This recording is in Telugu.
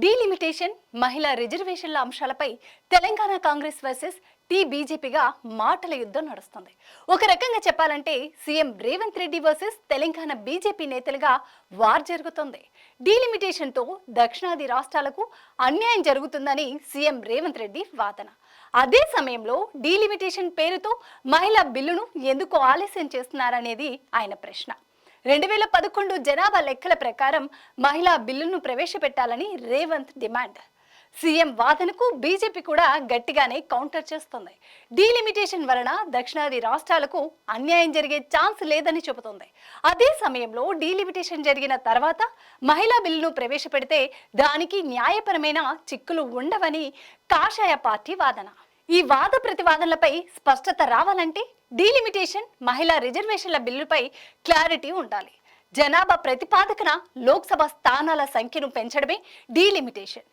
డీలిమిటేషన్, మహిళా రిజర్వేషన్ల అంశాలపై తెలంగాణ కాంగ్రెస్ వర్సెస్ బీజేపీగా మాటల యుద్ధం నడుస్తుంది. ఒక రకంగా చెప్పాలంటే CM Revanth Reddy versus Telangana BJP నేతలుగా వార్ జరుగుతుంది. డీలిమిటేషన్తో దక్షిణాది రాష్ట్రాలకు అన్యాయం జరుగుతుందని సీఎం రేవంత్ రెడ్డి వాదన. అదే సమయంలో డీలిమిటేషన్ పేరుతో మహిళా బిల్లును ఎందుకు ఆలస్యం చేస్తున్నారనేది ఆయన ప్రశ్న. 2011 జనాభా లెక్కల ప్రకారం మహిళా బిల్లును ప్రవేశపెట్టాలని రేవంత్ డిమాండ్. సీఎం వాదనకు బీజేపీ కూడా గట్టిగానే కౌంటర్ చేస్తుంది. డీలిమిటేషన్ వలన దక్షిణాది రాష్ట్రాలకు అన్యాయం జరిగే ఛాన్స్ లేదని చెబుతోంది. అదే సమయంలో డీలిమిటేషన్ జరిగిన తర్వాత మహిళా బిల్లును ప్రవేశపెడితే దానికి న్యాయపరమైన చిక్కులు ఉండవని కాషాయ పార్టీ వాదన. ఈ వాద ప్రతివాదనలపై స్పష్టత రావాలంటే డీలిమిటేషన్, మహిళా రిజర్వేషన్ల బిల్లుపై క్లారిటీ ఉండాలి. జనాభా ప్రతిపాదకన లోక్సభ స్థానాల సంఖ్యను పెంచడమే డీలిమిటేషన్.